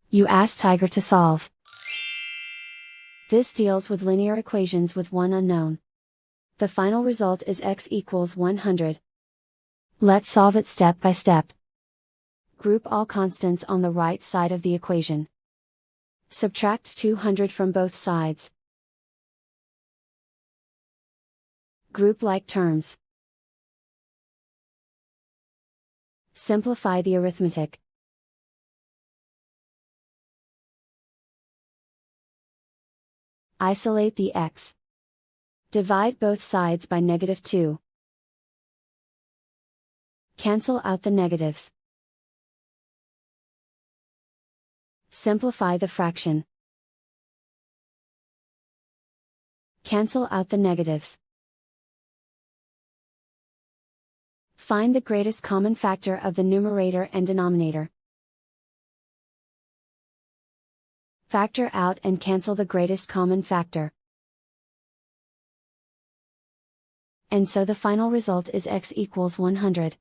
You ask Tiger to solve. This deals with linear equations with one unknown. The final result is x equals 100. Let's solve it step by step. Group all constants on the right side of the equation. Subtract 200 from both sides. Group like terms. Simplify the arithmetic. Isolate the x. Divide both sides by -2. Cancel out the negatives. Simplify the fraction. Cancel out the negatives. Find the greatest common factor of the numerator and denominator. Factor out and cancel the greatest common factor. And so the final result is x equals 100.